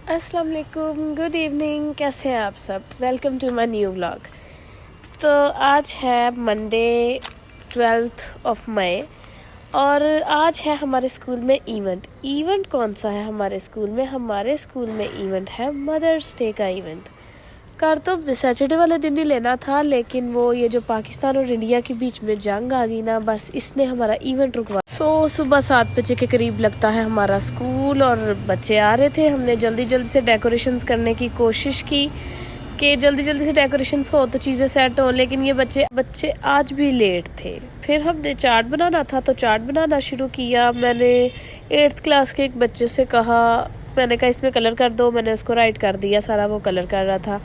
अस्सलाम वालेकुम, good evening. कैसे हैं आप सब? Welcome to my new vlog. तो आज है मंडे 12 मई और आज है हमारे स्कूल में इवेंट कौन सा है हमारे स्कूल में? हमारे स्कूल में इवेंट है मदर्स डे का इवेंट। कर तो सैटरडे वाले दिन ही लेना था, लेकिन वो ये जो पाकिस्तान और इंडिया के बीच में जंग आ गई ना, बस इसने हमारा इवेंट रुकवा। सुबह 7 बजे के करीब लगता है हमारा स्कूल और बच्चे आ रहे थे। हमने जल्दी जल्दी से डेकोरेशंस करने की कोशिश की कि जल्दी जल्दी से डेकोरेशंस हो तो चीज़ें सेट हो, लेकिन ये बच्चे आज भी लेट थे। फिर हमने चार्ट बनाना था तो चार्ट बनाना शुरू किया। मैंने 8th क्लास के एक बच्चे से कहा, मैंने कहा इसमें कलर कर दो। मैंने उसको राइट कर दिया, सारा वो कलर कर रहा था।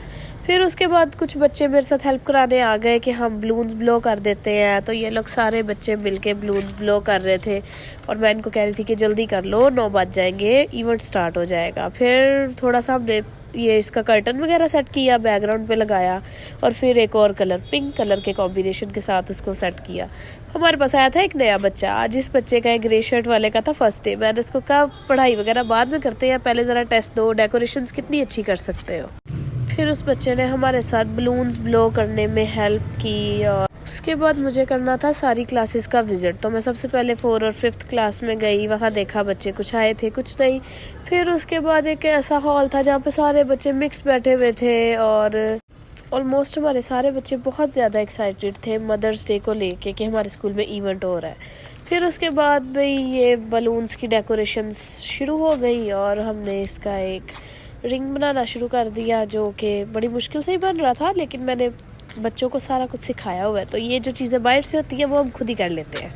फिर उसके बाद कुछ बच्चे मेरे साथ हेल्प कराने आ गए कि हम बलून्स ब्लो कर देते हैं। तो ये लोग सारे बच्चे मिलके बलून्स ब्लो कर रहे थे और मैं इनको कह रही थी कि जल्दी कर लो, 9 बज जाएंगे, इवेंट स्टार्ट हो जाएगा। फिर थोड़ा सा हमने ये इसका कर्टन वगैरह सेट किया, बैकग्राउंड पे लगाया और फिर एक और कलर, पिंक कलर के कॉम्बिनेशन के साथ उसको सेट किया। हमारे पास आया था एक नया बच्चा। आज इस बच्चे का, एक ग्रे शर्ट वाले का था फर्स्ट डे। मैंने उसको कहा पढ़ाई वगैरह बाद में करते हैं, पहले ज़रा टेस्ट दो, डेकोरेशंस कितनी अच्छी कर सकते हो। फिर उस बच्चे ने हमारे साथ बलून्स ब्लो करने में हेल्प की और उसके बाद मुझे करना था सारी क्लासेस का विज़िट। तो मैं सबसे पहले 4 और 5th क्लास में गई, वहाँ देखा बच्चे कुछ आए थे कुछ नहीं। फिर उसके बाद एक ऐसा हॉल था जहाँ पे सारे बच्चे मिक्स बैठे हुए थे और ऑलमोस्ट हमारे सारे बच्चे बहुत ज़्यादा एक्साइटेड थे मदर्स डे को लेके कि हमारे स्कूल में इवेंट हो रहा है। फिर उसके बाद भाई ये बलून्स की डेकोरेशंस शुरू हो गई और हमने इसका एक रिंग बनाना शुरू कर दिया, जो कि बड़ी मुश्किल से ही बन रहा था, लेकिन मैंने बच्चों को सारा कुछ सिखाया हुआ है। तो ये जो चीज़ें बाहर से होती हैं वो हम खुद ही कर लेते हैं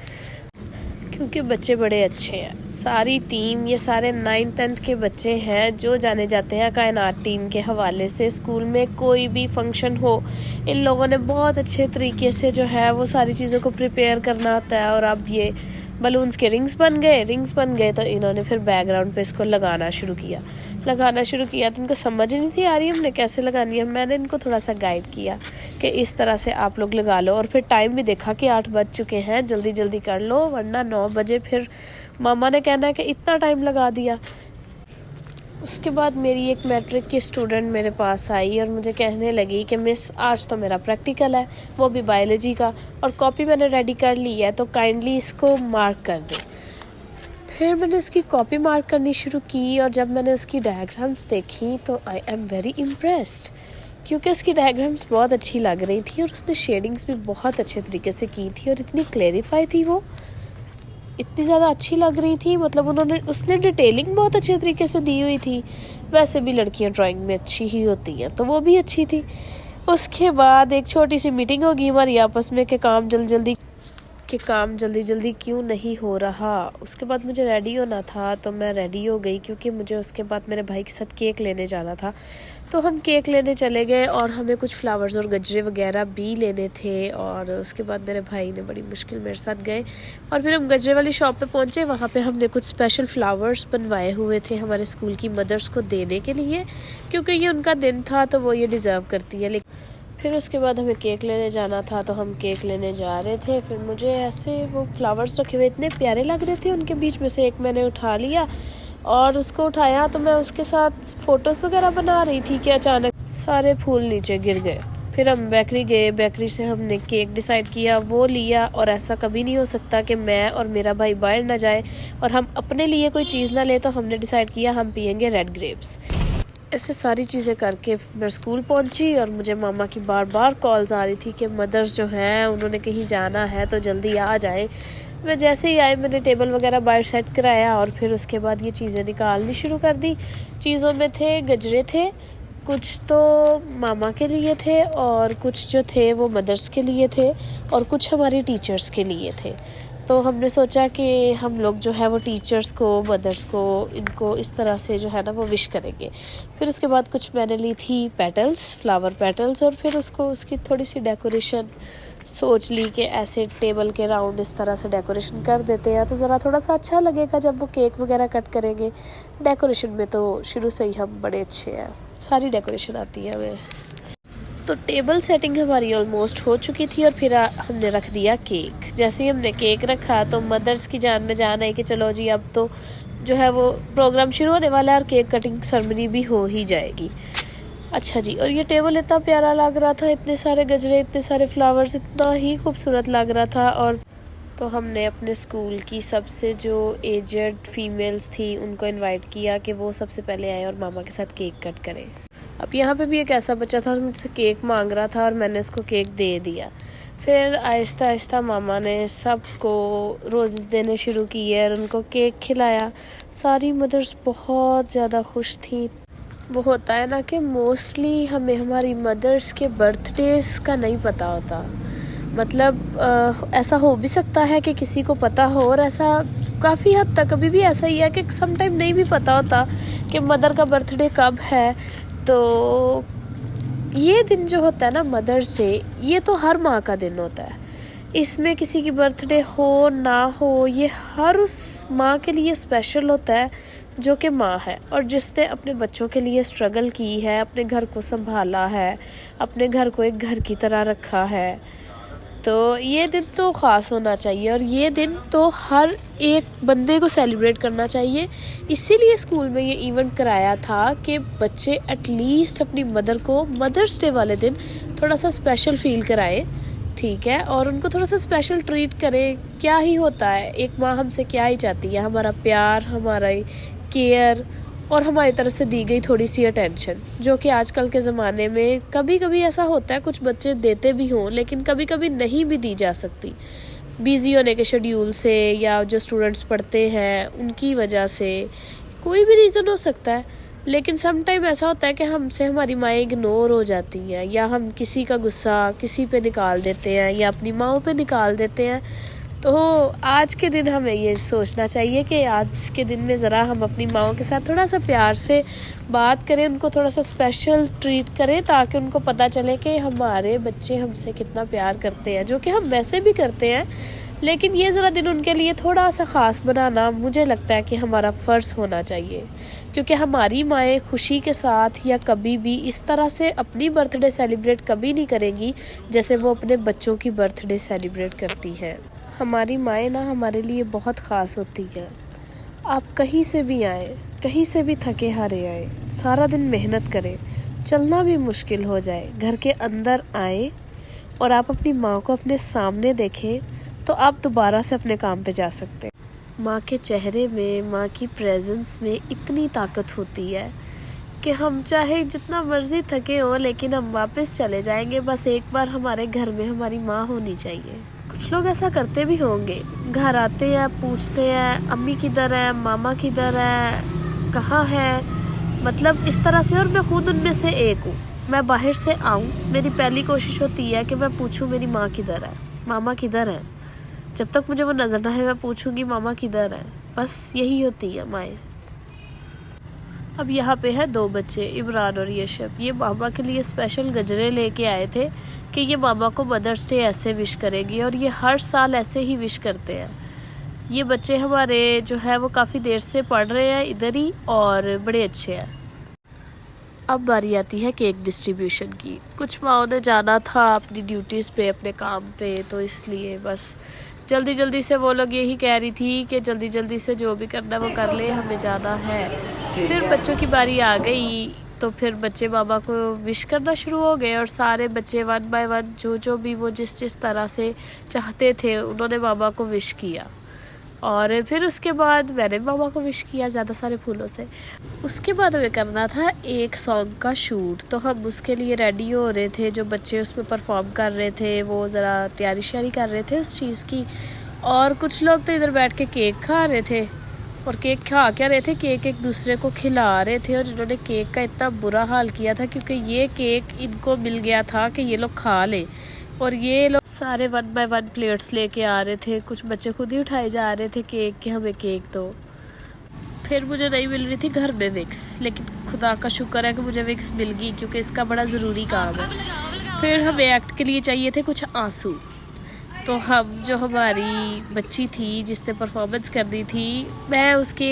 क्योंकि बच्चे बड़े अच्छे हैं। सारी टीम, ये सारे 9th 10th के बच्चे हैं जो जाने जाते हैं कायनात टीम के हवाले से। स्कूल में कोई भी फंक्शन हो, इन लोगों ने बहुत अच्छे तरीके से जो है वो सारी चीज़ों को प्रिपेयर करना होता है। और अब ये बलून्स के रिंग्स बन गए तो इन्होंने फिर बैकग्राउंड पे इसको लगाना शुरू किया तो इनको समझ नहीं थी आ रही हमने कैसे लगानी है। मैंने इनको थोड़ा सा गाइड किया कि इस तरह से आप लोग लगा लो। और फिर टाइम भी देखा कि 8 बज चुके हैं, जल्दी जल्दी कर लो वरना 9 बजे फिर मामा ने कहना है कि इतना टाइम लगा दिया। उसके बाद मेरी एक मैट्रिक की स्टूडेंट मेरे पास आई और मुझे कहने लगी कि मिस आज तो मेरा प्रैक्टिकल है, वो भी बायोलॉजी का, और कॉपी मैंने रेडी कर ली है तो काइंडली इसको मार्क कर दे। फिर मैंने उसकी कॉपी मार्क करनी शुरू की और जब मैंने उसकी डायग्राम्स देखी तो आई एम वेरी इम्प्रेस्ड, क्योंकि उसकी डायग्राम्स बहुत अच्छी लग रही थी और उसने शेडिंग्स भी बहुत अच्छे तरीके से की थी और इतनी क्लैरिफाई थी, वो इतनी ज़्यादा अच्छी लग रही थी। मतलब उसने डिटेलिंग बहुत अच्छे तरीके से दी हुई थी। वैसे भी लड़कियां ड्राइंग में अच्छी ही होती हैं तो वो भी अच्छी थी। उसके बाद एक छोटी सी मीटिंग होगी हमारी आपस में कि काम जल्दी जल्दी क्यों नहीं हो रहा। उसके बाद मुझे रेडी होना था तो मैं रेडी हो गई क्योंकि मुझे उसके बाद मेरे भाई के साथ केक लेने जाना था। तो हम केक लेने चले गए और हमें कुछ फ्लावर्स और गजरे वगैरह भी लेने थे। और उसके बाद मेरे भाई ने बड़ी मुश्किल मेरे साथ गए और फिर हम गजरे वाली शॉप पे पहुँचे। वहाँ पे हमने कुछ स्पेशल फ्लावर्स बनवाए हुए थे हमारे स्कूल की मदर्स को देने के लिए, क्योंकि ये उनका दिन था तो वो ये डिज़र्व करती है। फिर उसके बाद हमें केक लेने जाना था तो हम केक लेने जा रहे थे। फिर मुझे ऐसे वो फ्लावर्स रखे हुए इतने प्यारे लग रहे थे, उनके बीच में से एक मैंने उठा लिया और उसको उठाया तो मैं उसके साथ फ़ोटोज़ वगैरह बना रही थी कि अचानक सारे फूल नीचे गिर गए। फिर हम बेकरी गए, बेकरी से हमने केक डिसाइड किया, वो लिया। और ऐसा कभी नहीं हो सकता कि मैं और मेरा भाई बाहर ना जाए और हम अपने लिए कोई चीज़ ना ले, तो हमने डिसाइड किया हम पियेंगे रेड ग्रेप्स। ऐसे सारी चीज़ें करके मैं स्कूल पहुंची और मुझे मामा की बार बार कॉल्स आ रही थी कि मदर्स जो हैं उन्होंने कहीं जाना है तो जल्दी आ जाए। मैं जैसे ही आई मैंने टेबल वगैरह बाहर सेट कराया और फिर उसके बाद ये चीज़ें निकालनी शुरू कर दी। चीज़ों में थे गजरे थे, कुछ तो मामा के लिए थे और कुछ जो थे वो मदर्स के लिए थे और कुछ हमारी टीचर्स के लिए थे। तो हमने सोचा कि हम लोग जो है वो टीचर्स को, मदर्स को, इनको इस तरह से जो है ना वो विश करेंगे। फिर उसके बाद कुछ मैंने ली थी पेटल्स, फ्लावर पेटल्स, और फिर उसकी थोड़ी सी डेकोरेशन सोच ली कि ऐसे टेबल के राउंड इस तरह से डेकोरेशन कर देते हैं तो ज़रा थोड़ा सा अच्छा लगेगा जब वो केक वगैरह कट करेंगे। डेकोरेशन में तो शुरू से ही हम बड़े अच्छे हैं, सारी डेकोरेशन आती है हमें। तो टेबल सेटिंग हमारी ऑलमोस्ट हो चुकी थी और फिर हमने रख दिया केक। जैसे ही हमने केक रखा तो मदर्स की जान में जान आई कि चलो जी अब तो जो है वो प्रोग्राम शुरू होने वाला है और केक कटिंग सेरेमनी भी हो ही जाएगी। अच्छा जी, और ये टेबल इतना प्यारा लग रहा था, इतने सारे गजरे, इतने सारे फ्लावर्स, इतना ही खूबसूरत लग रहा था। और तो हमने अपने स्कूल की सबसे जो एजेड फीमेल्स थी उनको इनवाइट किया कि वो सबसे पहले आए और मामा के साथ केक कट करें। अब यहाँ पे भी एक ऐसा बच्चा था मुझसे केक मांग रहा था और मैंने उसको केक दे दिया। फिर आहिस्ता आहिस्ता मामा ने सबको रोज़ेस देने शुरू किए और उनको केक खिलाया। सारी मदर्स बहुत ज़्यादा खुश थी। वो होता है ना कि मोस्टली हमें हमारी मदर्स के बर्थडेज़ का नहीं पता होता, मतलब ऐसा हो भी सकता है कि किसी को पता हो, और ऐसा काफ़ी हद तक अभी भी ऐसा ही है कि समटाइम नहीं भी पता होता कि मदर का बर्थडे कब है। तो ये दिन जो होता है ना मदर्स डे, ये तो हर माँ का दिन होता है। इसमें किसी की बर्थडे हो ना हो, ये हर उस माँ के लिए स्पेशल होता है जो कि माँ है और जिसने अपने बच्चों के लिए स्ट्रगल की है, अपने घर को संभाला है, अपने घर को एक घर की तरह रखा है। तो ये दिन तो ख़ास होना चाहिए और ये दिन तो हर एक बंदे को सेलिब्रेट करना चाहिए। इसीलिए स्कूल में ये इवेंट कराया था कि बच्चे एटलीस्ट अपनी मदर को मदर्स डे वाले दिन थोड़ा सा स्पेशल फील कराएं, ठीक है, और उनको थोड़ा सा स्पेशल ट्रीट करें। क्या ही होता है, एक माँ हमसे क्या ही चाहती है, हमारा प्यार, हमारा केयर और हमारी तरफ से दी गई थोड़ी सी अटेंशन, जो कि आजकल के ज़माने में कभी कभी ऐसा होता है कुछ बच्चे देते भी हों लेकिन कभी कभी नहीं भी दी जा सकती, बिज़ी होने के शेड्यूल से या जो स्टूडेंट्स पढ़ते हैं उनकी वजह से, कोई भी रीज़न हो सकता है। लेकिन सम टाइम ऐसा होता है कि हमसे हमारी माएँ इग्नोर हो जाती हैं या हम किसी का गुस्सा किसी पे निकाल देते हैं या अपनी माँओं पे निकाल देते हैं। तो आज के दिन हमें ये सोचना चाहिए कि आज के दिन में ज़रा हम अपनी माँओं के साथ थोड़ा सा प्यार से बात करें, उनको थोड़ा सा स्पेशल ट्रीट करें ताकि उनको पता चले कि हमारे बच्चे हमसे कितना प्यार करते हैं, जो कि हम वैसे भी करते हैं। लेकिन ये ज़रा दिन उनके लिए थोड़ा सा ख़ास बनाना मुझे लगता है कि हमारा फ़र्ज़ होना चाहिए, क्योंकि हमारी माएँ खुशी के साथ या कभी भी इस तरह से अपनी बर्थडे सेलिब्रेट कभी नहीं करेंगी जैसे वो अपने बच्चों की बर्थडे सेलिब्रेट करती हैं। हमारी माएँ ना हमारे लिए बहुत ख़ास होती हैं। आप कहीं से भी आए, कहीं से भी थके हारे आए, सारा दिन मेहनत करें, चलना भी मुश्किल हो जाए, घर के अंदर आए और आप अपनी माँ को अपने सामने देखें तो आप दोबारा से अपने काम पे जा सकते हैं। माँ के चेहरे में, माँ की प्रेजेंस में इतनी ताकत होती है कि हम चाहे जितना मर्जी थके हो लेकिन हम वापस चले जाएंगे, बस एक बार हमारे घर में हमारी माँ होनी चाहिए। कुछ लोग ऐसा करते भी होंगे, घर आते हैं, पूछते हैं अम्मी किधर है, मामा किधर है, कहाँ है, मतलब इस तरह से। और मैं खुद उनमें से एक हूँ। मैं बाहर से आऊँ, मेरी पहली कोशिश होती है कि मैं पूछूँ मेरी माँ किधर है, मामा किधर है। जब तक मुझे वो नज़र ना है मैं पूछूंगी मामा किधर है, बस यही होती है माएँ। अब यहाँ पे है दो बच्चे, इमरान और यशब। ये मामा के लिए स्पेशल गजरे लेके आए थे कि ये मामा को मदर्स डे ऐसे विश करेगी और ये हर साल ऐसे ही विश करते हैं। ये बच्चे हमारे जो है वो काफ़ी देर से पढ़ रहे हैं इधर ही और बड़े अच्छे हैं। अब बारी आती है केक डिस्ट्रीब्यूशन की। कुछ माओ ने जाना था अपनी ड्यूटीज़ पे, अपने काम पे, तो इसलिए बस जल्दी जल्दी से वो लोग यही कह रही थी कि जल्दी जल्दी से जो भी करना वो कर ले, हमें जाना है। फिर बच्चों की बारी आ गई तो फिर बच्चे मामा को विश करना शुरू हो गए और सारे बच्चे वन बाय वन जो भी वो जिस तरह से चाहते थे उन्होंने मामा को विश किया। और फिर उसके बाद मैंने मामा को विश किया ज़्यादा सारे फूलों से। उसके बाद हमें करना था एक सॉन्ग का शूट, तो हम उसके लिए रेडी हो रहे थे। जो बच्चे उसमें परफॉर्म कर रहे थे वो ज़रा तैयारी श्यारी कर रहे थे उस चीज़ की, और कुछ लोग तो इधर बैठ के केक खा रहे थे। और केक खा क्या रहे थे, केक एक दूसरे को खिला रहे थे। और इन्होंने केक का इतना बुरा हाल किया था क्योंकि ये केक इनको मिल गया था कि ये लोग खा ले, और ये लोग सारे वन बाय वन प्लेट्स लेके आ रहे थे। कुछ बच्चे खुद ही उठाए जा रहे थे केक कि हमें केक दो। फिर मुझे नहीं मिल रही थी घर में विक्स, लेकिन खुदा का शुक्र है कि मुझे विक्स मिल गई क्योंकि इसका बड़ा ज़रूरी काम है। फिर हमें एक्ट के लिए चाहिए थे कुछ आंसू, तो हम जो हमारी बच्ची थी जिसने परफॉर्मेंस करनी थी, मैं उसके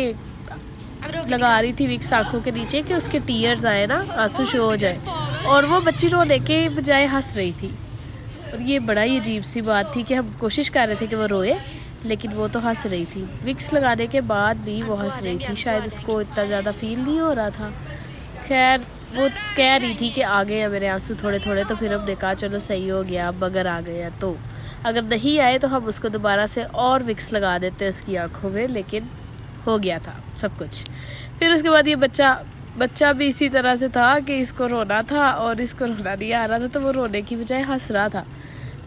लगा रही थी विक्स आँखों के नीचे कि उसके टीयर्स आए ना, आंसू शो हो जाए, और वो बच्ची रोने के बजाय हंस रही थी। और ये बड़ा ही अजीब सी बात थी कि हम कोशिश कर रहे थे कि वो रोए लेकिन वो तो हंस रही थी। विक्स लगाने के बाद भी वो हंस रही थी, शायद उसको इतना ज़्यादा फील नहीं हो रहा था। खैर वो कह रही थी कि आ गए हैं मेरे आंसू थोड़े थोड़े, तो फिर हमने कहा चलो सही हो गया, अब अगर आ गए हैं तो, अगर नहीं आए तो हम उसको दोबारा से और विक्स लगा देते उसकी आँखों में, लेकिन हो गया था सब कुछ। फिर उसके बाद ये बच्चा भी इसी तरह से था कि इसको रोना था और इसको रोना नहीं आ रहा था, तो वो रोने की बजाय हंस रहा था।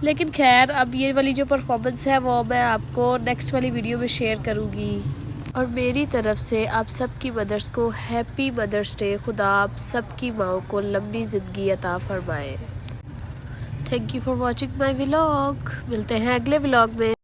लेकिन खैर अब ये वाली जो परफॉर्मेंस है वो मैं आपको नेक्स्ट वाली वीडियो में शेयर करूँगी। और मेरी तरफ से आप सबकी मदर्स को हैप्पी मदर्स डे। खुदा आप सबकी माओ को लंबी ज़िंदगी अता फरमाए। Thank you for watching my vlog. मिलते हैं अगले व्लॉग में।